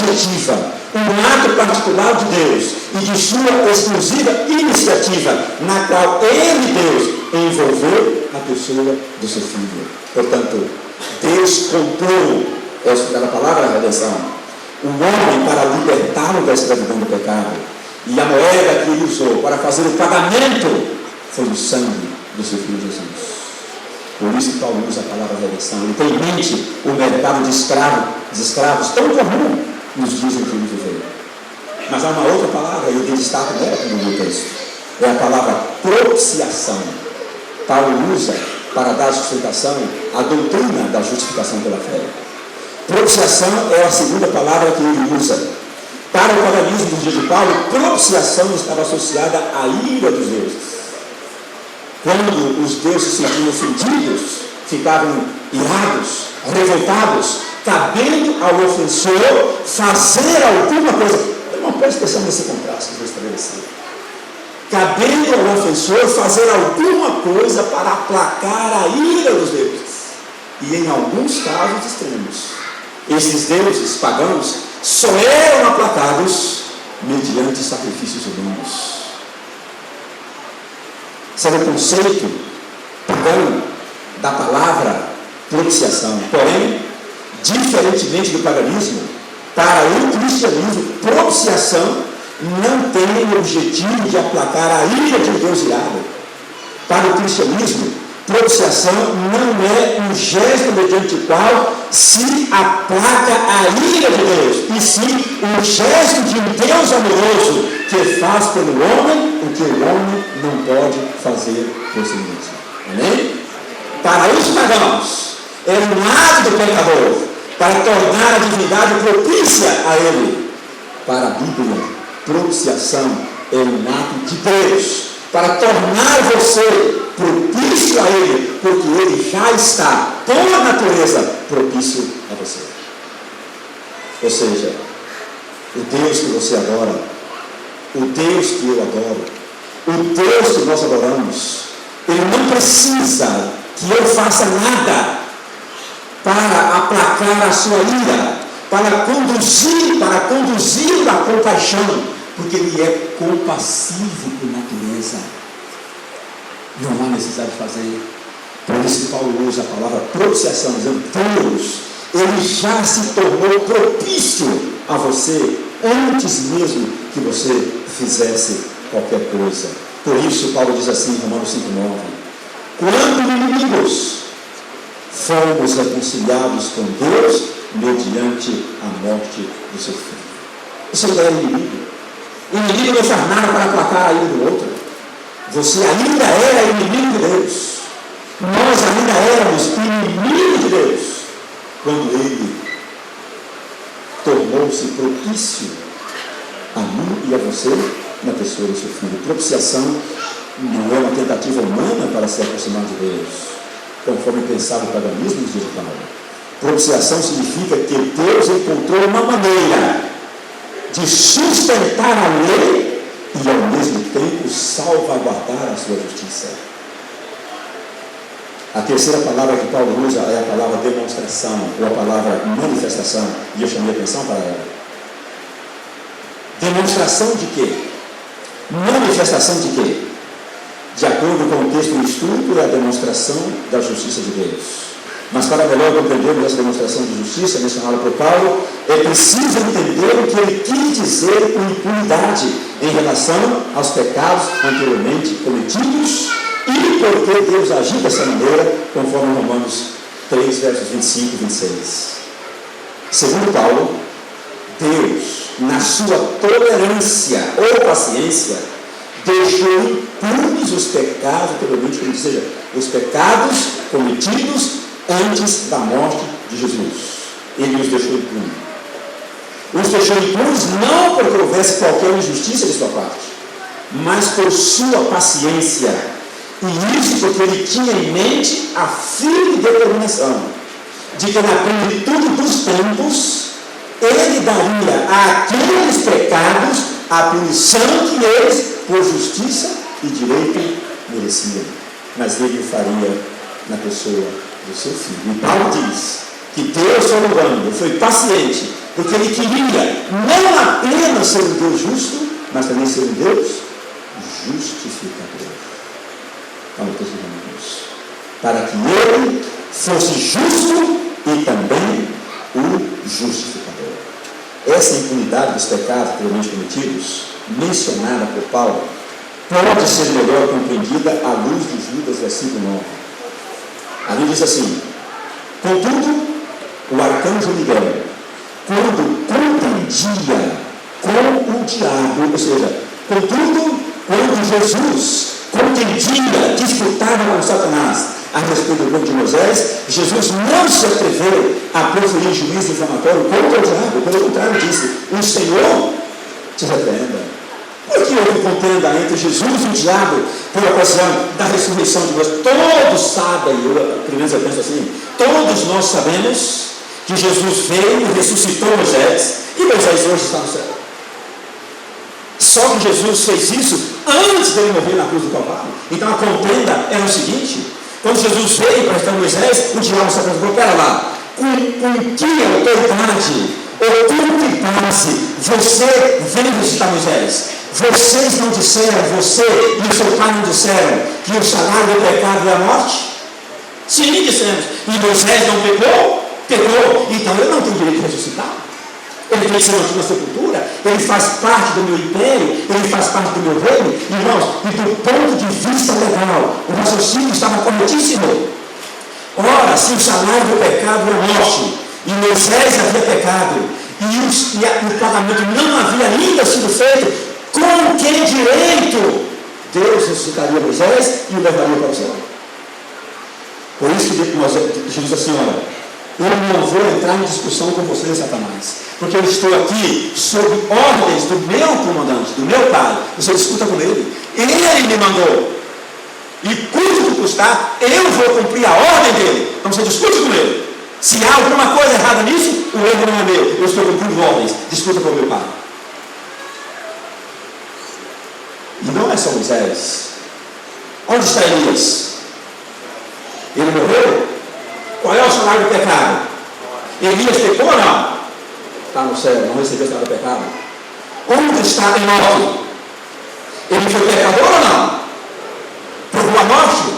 objetiva, um ato particular de Deus e de sua exclusiva iniciativa, na qual Ele, Deus, envolveu a pessoa do seu Filho. Portanto, Deus comprou, é a palavra redenção, o homem para libertá-lo da escravidão do pecado. E a moeda que ele usou para fazer o pagamento foi o sangue do seu Filho Jesus. Por isso que Paulo usa a palavra redenção. Ele tem em mente o mercado de escravos tão comum nos dias em que ele viveu. Mas há uma outra palavra, e eu dei destaque nela no meu texto. É a palavra propiciação. Paulo usa para dar sustentação à doutrina da justificação pela fé. Propiciação é a segunda palavra que ele usa. Para o paganismo dos dias de Paulo, propiciação estava associada à ira dos deuses. Quando os deuses se sentiam ofendidos, ficavam irados, revoltados, cabendo ao ofensor fazer alguma coisa. Irmão, preste atenção nesse contraste que eu vou estabelecer. Cabendo ao ofensor fazer alguma coisa para aplacar a ira dos deuses. E em alguns casos extremos, esses deuses pagãos só eram aplacados mediante sacrifícios humanos. Sabe o conceito pagão da palavra propiciação? Porém, diferentemente do paganismo, para o cristianismo, propiciação não tem o objetivo de aplacar a ira de Deus irado. Para o cristianismo, propiciação não é um gesto mediante o qual se aplaca a ira de Deus, e sim um gesto de um Deus amoroso que faz pelo homem o que o homem não pode fazer por si mesmo. Amém? Para os pagãos, é um ato do pecador para tornar a divindade propícia a ele. Para a Bíblia, propiciação é um ato de Deus para tornar você propício a ele, porque ele já está, por natureza, propício a você. Ou seja, o Deus que você adora, o Deus que eu adoro, o Deus que nós adoramos, ele não precisa que eu faça nada para aplacar a sua ira, para conduzir a compaixão, porque ele é compassivo por natureza. Não há necessidade de fazer. Por isso que Paulo usa a palavra propiciação, dizendo: Deus, ele já se tornou propício a você antes mesmo que você fizesse qualquer coisa. Por isso Paulo diz assim em Romanos 5,9: quando inimigos, fomos reconciliados com Deus mediante a morte do seu Filho. Você não é inimigo. Inimigo não faz nada para aplacar a ira do outro. Você ainda era inimigo de Deus. Nós ainda éramos inimigos de Deus quando Ele tornou-se propício a mim e a você na pessoa do seu Filho. Propiciação não é uma tentativa humana para se aproximar de Deus, conforme pensava o paganismo nos dias de Paulo. Propiciação significa que Deus encontrou uma maneira de sustentar a lei e ao mesmo tempo salvaguardar a sua justiça. A terceira palavra que Paulo usa é a palavra demonstração, ou a palavra manifestação, e eu chamei a atenção para ela. Demonstração de quê? Manifestação de quê? De acordo com o texto do estudo, é a demonstração da justiça de Deus. Mas para melhor compreendermos essa demonstração de justiça mencionada por Paulo, é preciso entender o que ele quis dizer com impunidade em relação aos pecados anteriormente cometidos e por que Deus agiu dessa maneira, conforme Romanos 3, versos 25 e 26. Segundo Paulo, Deus, na sua tolerância ou paciência, deixou impunes os pecados anteriormente cometidos, ou seja, os pecados cometidos antes da morte de Jesus. Ele os deixou impunes. Os deixou impunes não porque houvesse qualquer injustiça de sua parte, mas por sua paciência. E isso porque ele tinha em mente a firme determinação de que na plenitude dos tempos ele daria àqueles pecados a punição que eles, por justiça e direito, mereciam. Mas ele o faria na pessoa do seu Filho. E Paulo diz que Deus, soberano, foi paciente Porque ele queria não apenas ser um Deus justo, mas também ser um Deus justificador. Olha o que isso. Para que ele fosse justo e também o justificador. Essa impunidade dos pecados previamente cometidos, mencionada por Paulo, pode ser melhor compreendida à luz de Judas, versículo 9. Ali diz assim: contudo, o arcanjo Miguel, quando contendia com o diabo, ou seja, contudo, quando Jesus contendia, disputava com Satanás a respeito do povo de Moisés, Jesus não se atreveu a proferir juízo inflamatório contra o diabo. Pelo contrário, disse: o Senhor te repreenda. Por que houve contenda entre Jesus e o diabo por ocasião da ressurreição de Moisés? Todos sabem, pelo menos eu penso assim, todos nós sabemos que Jesus veio e ressuscitou Moisés, e Moisés hoje está no céu. Só que Jesus fez isso antes de ele morrer na cruz do Calvário. Então a contenda era o seguinte: quando Jesus veio para estar Moisés, o diabo se apresentou: pera lá, com que autoridade, oculta e base, você veio visitar Moisés? Vocês não disseram, você e o seu pai não disseram que o salário do pecado é a morte? Sim, dissemos. E Moisés não pecou? Pecou. Então ele não tem direito de ressuscitar. Ele tem que ser mantido na sepultura. Ele faz parte do meu império, ele faz parte do meu reino. Irmãos, e do ponto de vista legal, o raciocínio estava corretíssimo. Ora, se o salário do pecado é a morte, e Moisés havia pecado, e o pagamento não havia ainda sido feito, com que direito Deus ressuscitaria Moisés e o levaria para o céu? Por isso que Jesus disse assim: olha, eu não vou entrar em discussão com você, Satanás, porque eu estou aqui sob ordens do meu comandante, do meu pai. Você discuta com ele. Ele me mandou. E custe o que custar, eu vou cumprir a ordem dele. Então você discute com ele. Se há alguma coisa errada nisso, o erro não é meu. Eu estou cumprindo ordens. Discuta com o meu pai. E não é só Moisés. Onde está Elias? Ele morreu? Qual é o salário do pecado? Elias pecou ou não? Está no céu, não recebeu o salário do pecado. Onde está Enoque? Ele foi pecador ou não? Provou a morte?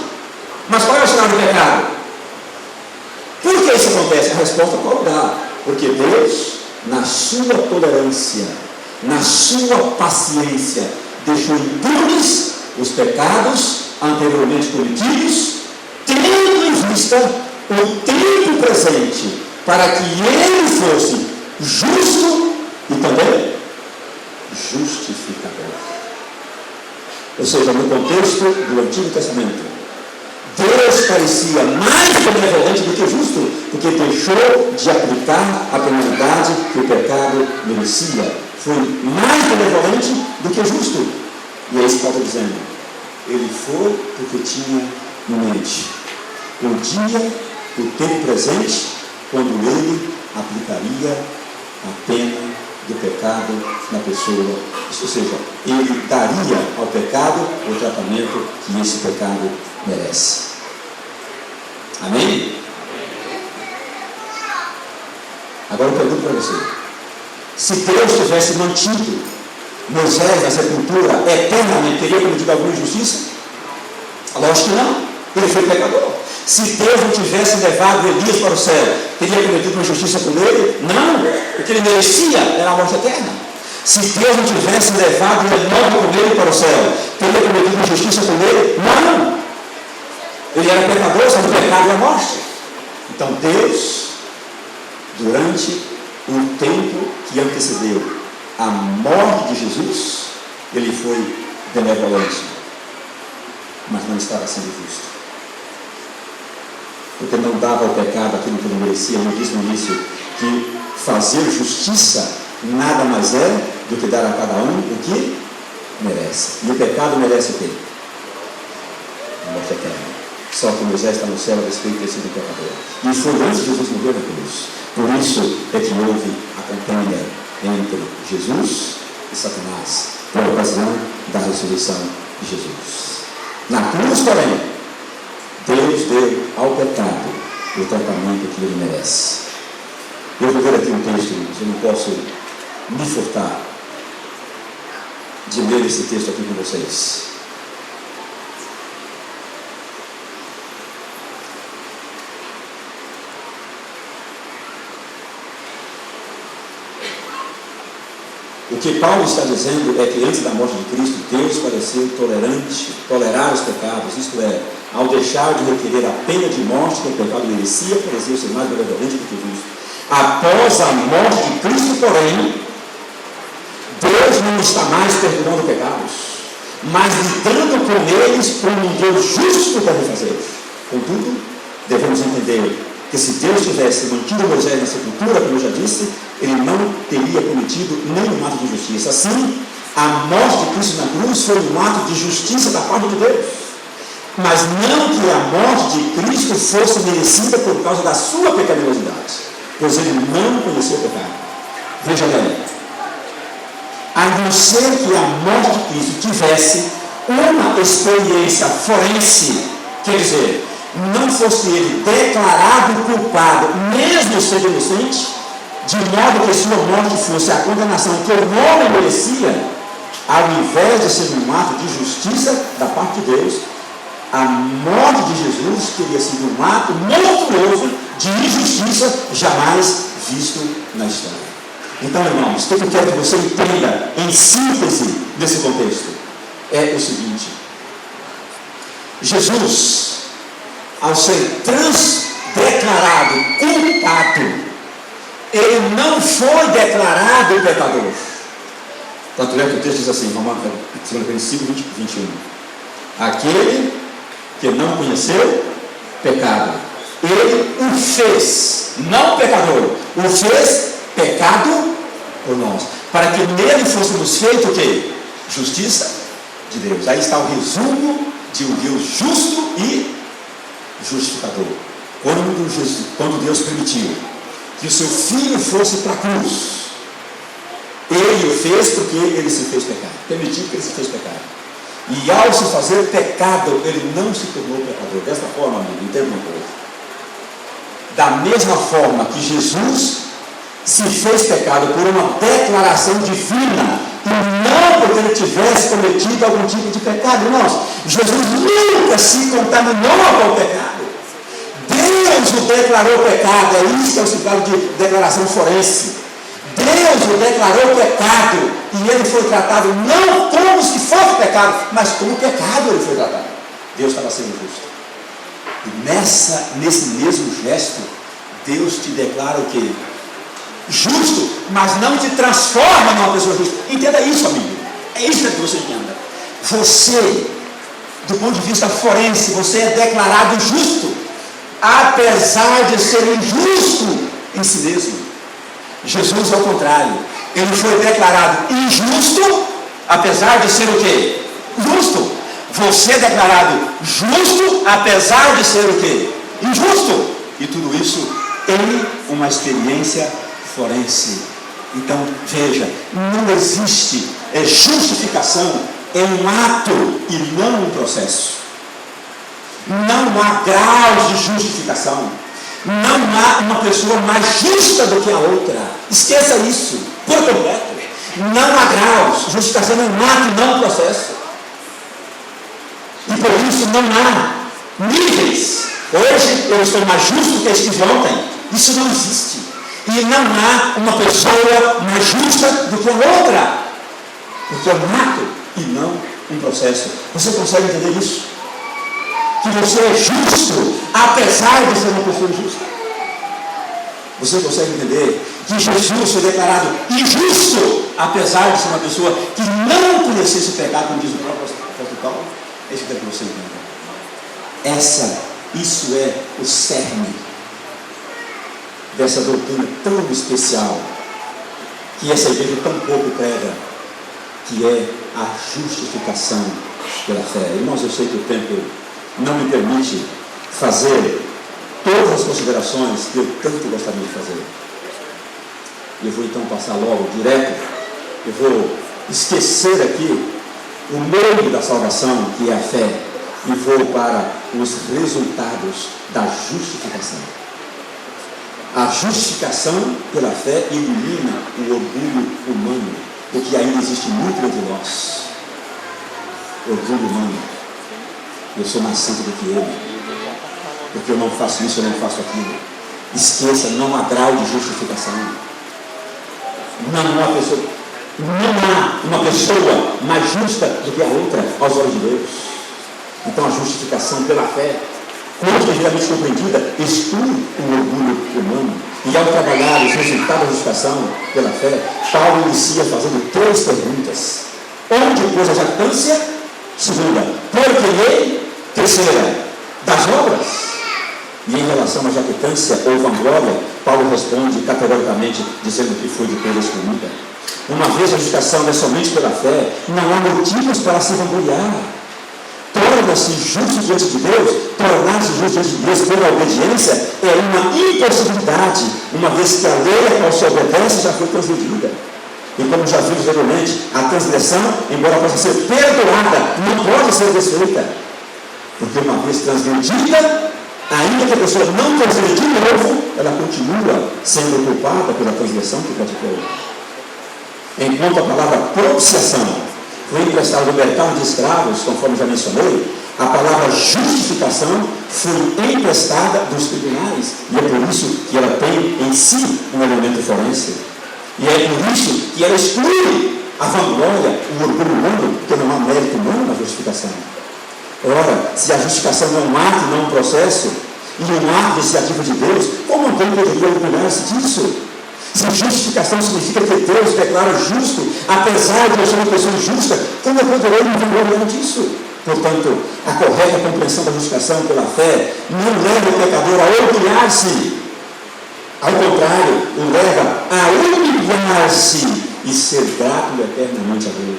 Mas qual é o salário do pecado? Por que isso acontece? A resposta pode dar. Porque Deus, na sua tolerância, na sua paciência, deixou impunes os pecados anteriormente cometidos, tendo em vista o tempo presente, para que ele fosse justo e também justificador. Ou seja, no contexto do Antigo Testamento, Deus parecia mais benevolente do que justo, porque deixou de aplicar a penalidade que o pecado merecia. Foi mais benevolente do que justo. E é isso que Paulo está dizendo. Ele foi porque tinha em mente o dia, o tempo presente, quando ele aplicaria a pena do pecado na pessoa. Ou seja, ele daria ao pecado o tratamento que esse pecado merece. Amém? Agora eu pergunto para você: se Deus tivesse mantido Moisés na sepultura eternamente, teria cometido alguma injustiça? Lógico que não. Ele foi pecador. Se Deus não tivesse levado Elias para o céu, teria cometido uma injustiça com ele? Não, porque ele merecia, era a morte eterna. Se Deus não tivesse levado Enoque com ele para o céu, teria cometido uma injustiça com ele? Não. Ele era pecador, só que o pecado é a morte. Então Deus, durante o tempo que antecedeu a morte de Jesus, ele foi benevolente, mas não estava sendo justo, porque não dava ao pecado aquilo que ele merecia. Eu disse no início que fazer justiça nada mais é do que dar a cada um o que merece. E o pecado merece o quê? A morte eterna. Só que Moisés está no céu a respeito de ter sido pecador. E foi antes de Jesus morrer na cruz. Por isso é que houve a contenda entre Jesus e Satanás, por ocasião da ressurreição de Jesus. Na cruz, porém, Deus deu ao pecado o tratamento que ele merece. Eu vou ler aqui um texto, irmãos, eu não posso me furtar de ler esse texto aqui com vocês. O que Paulo está dizendo é que antes da morte de Cristo, Deus pareceu tolerante, tolerar os pecados, isto é, ao deixar de requerer a pena de morte que o pecado merecia, pareceu ser mais benevolente do que o justo. Após a morte de Cristo, porém, Deus não está mais perdoando pecados, mas lidando com eles como um Deus justo para refazê-los. Contudo, devemos entender que se Deus tivesse mantido Moisés na sepultura, como eu já disse, ele não teria cometido nenhum ato de justiça. Assim, a morte de Cristo na cruz foi um ato de justiça da parte de Deus. Mas não que a morte de Cristo fosse merecida por causa da sua pecaminosidade, pois ele não conheceu o pecado. Veja bem, a não ser que a morte de Cristo tivesse uma experiência forense, quer dizer, não fosse ele declarado culpado, mesmo sendo inocente, de modo que sua morte fosse a condenação que o homem merecia, ao invés de ser um ato de justiça da parte de Deus, a morte de Jesus teria sido um ato monstruoso de injustiça jamais visto na história. Então, irmãos, o que eu quero que você entenda em síntese desse contexto é o seguinte: Jesus, ao ser declarado culpado, ele não foi declarado pecador. Tanto é que o texto diz assim, vamos lá, 2 Coríntios 5, 21. Aquele que não conheceu pecado, ele o fez, não pecador, o fez pecado por nós, para que nele fôssemos feitos o quê? Justiça de Deus. Aí está o resumo de um Deus justo e justificador. Quando Deus permitiu que o seu filho fosse para a cruz, ele o fez porque ele se fez pecado, permitiu que ele se fez pecado, e ao se fazer pecado, ele não se tornou pecador. Desta forma, amigo, entenda uma coisa: da mesma forma que Jesus se fez pecado por uma declaração divina, e não porque ele tivesse cometido algum tipo de pecado, irmãos, Jesus nunca se contaminou com o pecado. Deus o declarou pecado. É isso que é o significado de declaração forense. Deus o declarou pecado, e ele foi tratado não como se fosse pecado, mas como pecado ele foi tratado. Deus estava sendo justo. E nesse mesmo gesto, Deus te declara o quê? Justo, mas não te transforma numa pessoa justa. Entenda isso, amigo. É isso que você entenda. Você, do ponto de vista forense, você é declarado justo, apesar de ser injusto em si mesmo. Jesus, ao contrário, ele foi declarado injusto, apesar de ser o quê? Justo. Você é declarado justo, apesar de ser o quê? Injusto. E tudo isso em uma experiência forense. Então, veja, não existe justificação em um ato e não um processo. Não há graus de justificação. Não há uma pessoa mais justa do que a outra. Esqueça isso, por completo. Não há graus. Justificação é um ato e não um processo. E por isso não há níveis. Hoje eu estou mais justo que estive ontem. Isso não existe. E não há uma pessoa mais justa do que a outra. Porque é um ato e não um processo. Você consegue entender isso? Que você é justo, apesar de ser uma pessoa injusta. Você consegue entender que Jesus foi declarado injusto, apesar de ser uma pessoa que não conhecesse o pecado, como diz o próprio apóstolo Paulo? É isso que eu quero que você entenda. Isso é o cerne dessa doutrina tão especial, que essa igreja tão pouco prega, que é a justificação pela fé. Irmãos, eu sei que o tempo não me permite fazer todas as considerações que eu tanto gostaria de fazer. Eu vou então passar logo direto. Eu vou esquecer aqui o meio da salvação, que é a fé, e vou para os resultados da justificação. A justificação pela fé elimina o orgulho humano, porque ainda existe muito entre nós. Orgulho humano. Eu sou mais santo do que ele, porque eu não faço isso, eu não faço aquilo. Esqueça, não há grau de justificação. Não há uma pessoa mais justa do que a outra aos olhos de Deus. Então a justificação pela fé, quando devidamente compreendida, exclui o orgulho humano. E ao trabalhar os resultados da justificação pela fé, Paulo inicia fazendo 3 perguntas. Onde pôs a jactância? Segunda, por que lei? Terceira, das obras. E em relação à jactância ou vanglória, Paulo responde categoricamente, dizendo que foi de coisa excluída. Uma vez a justificação é somente pela fé, não há motivos para se vangloriar. Torna-se justo diante de Deus, tornar-se justo diante de Deus pela obediência é uma impossibilidade, uma vez que a lei a qual se obedece já foi transgredida. E como já vimos anteriormente, a transgressão, embora possa ser perdoada, não pode ser desfeita. Porque uma vez transgredida, ainda que a pessoa não transgrediu de novo, ela continua sendo culpada pela transgressão que praticou. Enquanto a palavra propiciação foi emprestada do mercado de escravos, conforme já mencionei, a palavra justificação foi emprestada dos tribunais. E é por isso que ela tem em si um elemento forense. E é por isso que ela exclui a vanglória, o orgulho humano, porque não há mérito humano na justificação. Ora, se a justificação não é um ato, não um processo, e um ato iniciativa de Deus, como alguém poderia orgulhar-se disso? Se justificação significa que Deus declara justo, apesar de eu ser uma pessoa injusta, como eu poderei me vangloriar disso? Portanto, a correta compreensão da justificação pela fé não leva o pecador a orgulhar-se. Ao contrário, o leva a humilhar-se e ser grato eternamente a Deus.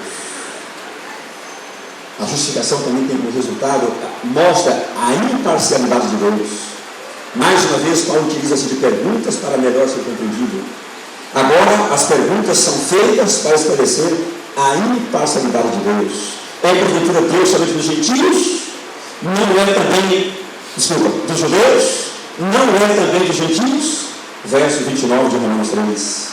A justificação também tem como resultado, mostra a imparcialidade de Deus. Mais uma vez, Paulo utiliza-se de perguntas para melhor ser compreendido. Agora, as perguntas são feitas para esclarecer a imparcialidade de Deus. É porventura Deus somente dos gentios? Não é também, dos judeus? Não é também dos gentios? Verso 29 de Romanos 3.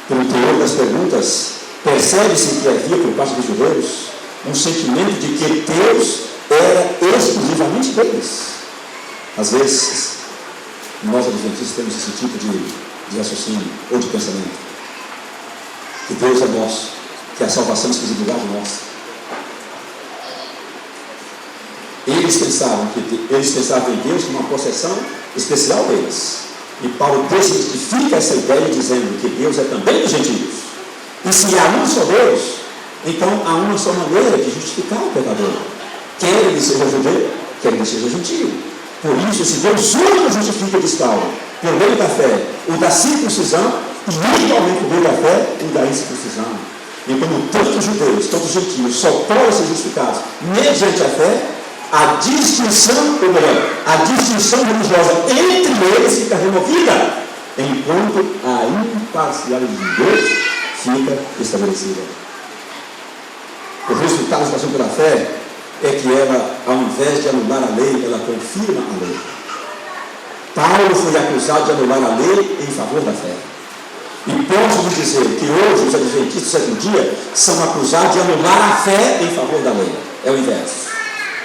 Pelo teor das perguntas, percebe-se que havia por parte dos judeus um sentimento de que Deus era exclusivamente deles. Às vezes, nós adventistas temos esse tipo de raciocínio ou de pensamento. Que Deus é nosso, que a salvação é exclusividade nossa. Eles pensavam em Deus como uma possessão especial deles. E Paulo desmistifica essa ideia dizendo que Deus é também dos gentios. E se há um só Deus, então há uma só maneira de justificar o pecador. Quer ele seja judeu, quer ele seja gentio. Por isso, se Deus único justifica, diz Paulo, por meio da fé, o da circuncisão, e igualmente por meio da fé, o da incircuncisão. E como tanto os judeus, tanto os gentios, só podem ser justificados mediante a fé, a distinção religiosa entre eles fica removida, enquanto a imparcialidade de Deus fica estabelecida. O resultado da justificação pela fé é que ela, ao invés de anular a lei, ela confirma a lei. Paulo foi acusado de anular a lei em favor da fé. E posso lhe dizer que hoje os adventistas do sétimo dia são acusados de anular a fé em favor da lei. É o inverso.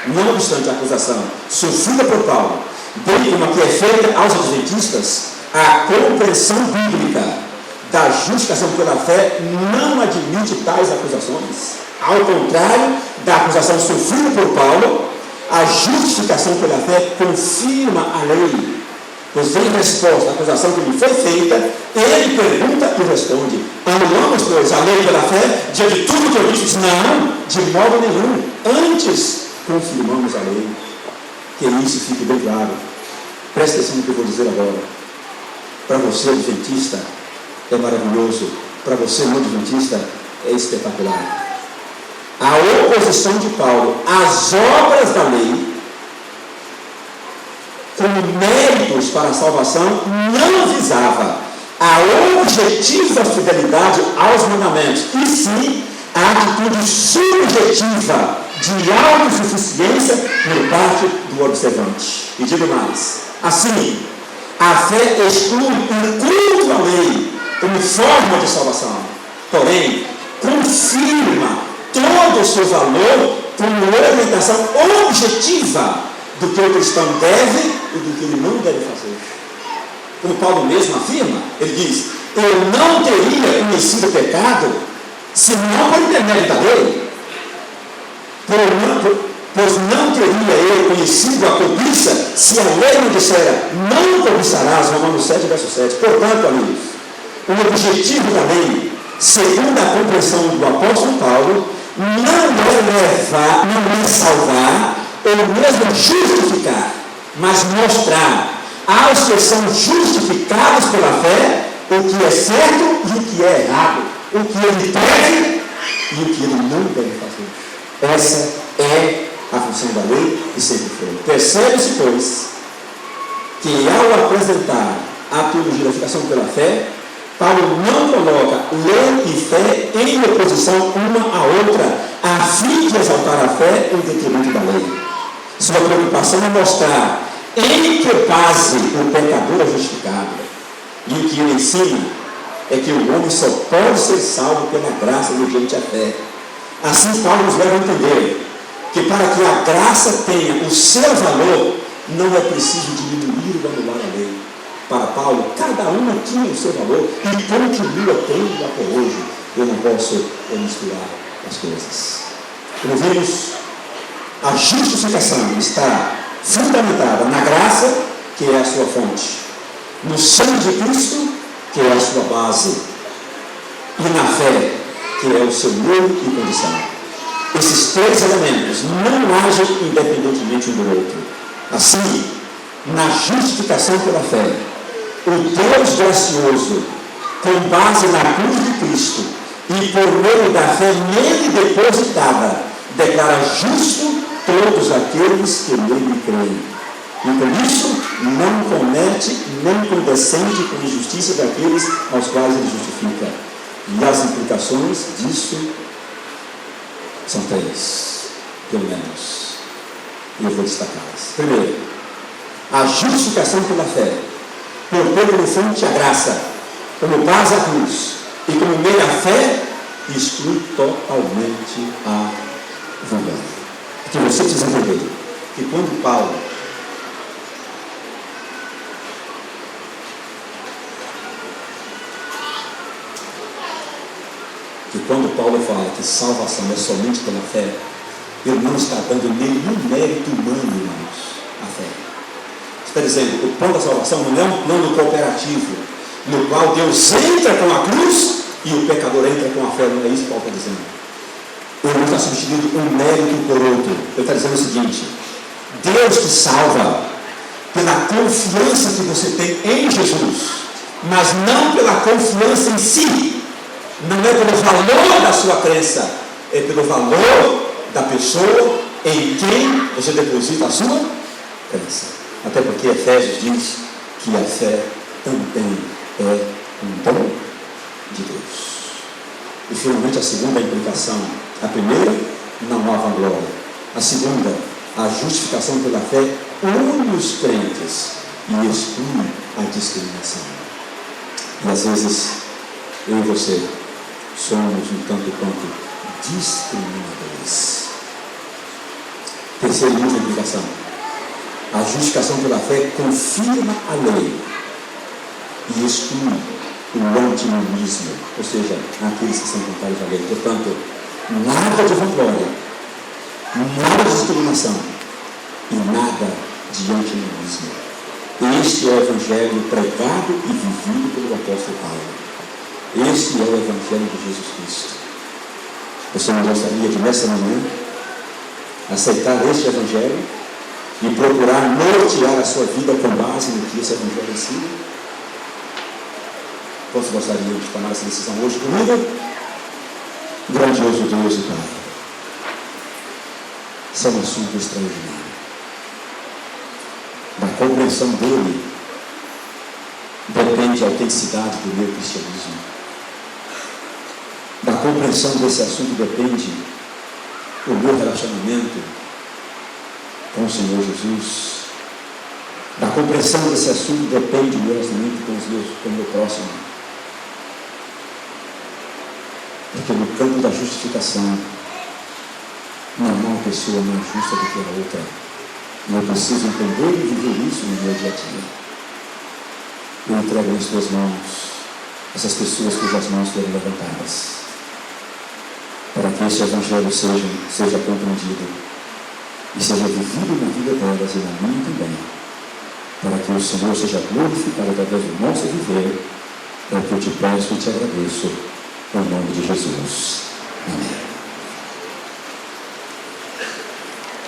Não obstante a acusação sofrida por Paulo, bem como a que é feita aos adventistas, a compreensão bíblica da justificação pela fé não admite tais acusações. Ao contrário da acusação sofrida por Paulo, a justificação pela fé confirma a lei. Pois em resposta à acusação que lhe foi feita, ele pergunta e responde: anulamos, pois, a lei pela fé diante de tudo que eu disse? Não, de modo nenhum. Antes, confirmamos a lei. Que isso fique bem claro. Preste atenção no que eu vou dizer agora. Para você, adventista, é maravilhoso. Para você, não adventista, é espetacular. A oposição de Paulo às obras da lei, como méritos para a salvação, não visava a objetiva fidelidade aos mandamentos, e sim a atitude subjetiva de autossuficiência por parte do observante. E digo mais, assim, A fé exclui o culto à lei como forma de salvação, porém, confirma todo o seu valor como orientação objetiva do que o cristão deve e do que ele não deve fazer. Como Paulo mesmo afirma, ele diz: eu não teria conhecido o pecado senão por intermédio da lei, pois não teria eu conhecido a cobiça se a lei não dissera: não cobiçarás, Romanos 7, verso 7. Portanto, amigos, o objetivo da lei, segundo a compreensão do apóstolo Paulo, não é salvar ou mesmo justificar, mas mostrar aos que são justificados pela fé o que é certo e o que é errado, o que ele deve e o que ele não deve fazer. Essa é a função da lei e sempre foi. Percebe-se, pois, que ao apresentar a teologia da justificação pela fé, Paulo não coloca lei e fé em oposição uma à outra, a fim de exaltar a fé em detrimento da lei. Sua preocupação é mostrar em que base o pecador é justificado. E o que ele ensina é que o homem só pode ser salvo pela graça mediante a fé. Assim, Paulo nos leva a entender que para que a graça tenha o seu valor, não é preciso diminuir ou anular a lei. Para Paulo, cada uma tinha o seu valor e continua tendo até hoje. Eu não posso misturar as coisas. Como vimos, a justificação está fundamentada na graça, que é a sua fonte, no sangue de Cristo, que é a sua base, e na fé, que é o seu meio e condição. Esses três elementos não agem independentemente um do outro. Assim, na justificação pela fé, o Deus gracioso, com base na cruz de Cristo e por meio da fé nele depositada, declara justo todos aqueles que nele creem. E por isso não comete nem condescende com a injustiça daqueles aos quais ele justifica. E as implicações disso são três, pelo menos. E eu vou destacá-las. Primeiro, a justificação pela fé, por ter como fonte a graça, como base a cruz e como meio a fé, exclui totalmente a vulgar. Porque você precisa entender que quando Paulo fala que salvação é somente pela fé, ele não está dando nenhum mérito humano, irmãos, à fé. Está dizendo, o plano da salvação não é um plano cooperativo, no qual Deus entra com a cruz e o pecador entra com a fé. Não é isso que Paulo está dizendo. Ele não está substituindo um mérito por outro. Ele está dizendo o seguinte: Deus te salva pela confiança que você tem em Jesus, mas não pela confiança em si. Não é pelo valor da sua crença, é pelo valor da pessoa em quem você deposita a sua crença. Até porque Efésios diz que a fé também é um dom de Deus. E finalmente a segunda implicação. A primeira, não há vanglória. A segunda, a justificação pela fé une os crentes e exclui a discriminação. E às vezes, eu e você somos um tanto quanto discriminadores. Terceira e última implicação. A justificação pela fé confirma a lei e exclui o antinomismo, ou seja, aqueles que são contrários à lei. Portanto, nada de vanglória, nada de discriminação e nada de antinomismo. Este é o evangelho pregado e vivido pelo apóstolo Paulo. Este é o evangelho de Jesus Cristo. Você não gostaria de, nessa manhã, aceitar este evangelho e procurar nortear a sua vida com base no que esse evangelho ensina? Quantos gostariam de tomar essa decisão hoje comigo? Grandioso Deus e Pai, isso é um assunto extraordinário. Da compreensão dele depende a autenticidade do meu cristianismo. Da compreensão desse assunto depende o meu relacionamento com o Senhor Jesus. da compreensão desse assunto depende do relacionamento com o meu próximo. Porque no campo da justificação, não há uma pessoa mais justa do que a outra. E eu preciso entender e viver isso no meu dia a dia. Eu entrego nas tuas mãos essas pessoas cujas mãos foram levantadas, para que esse evangelho seja compreendido e seja vivido na vida delas e na minha também, para que o Senhor seja glorificado através do nosso viver. É o que eu te peço e te agradeço, em nome de Jesus. Amém.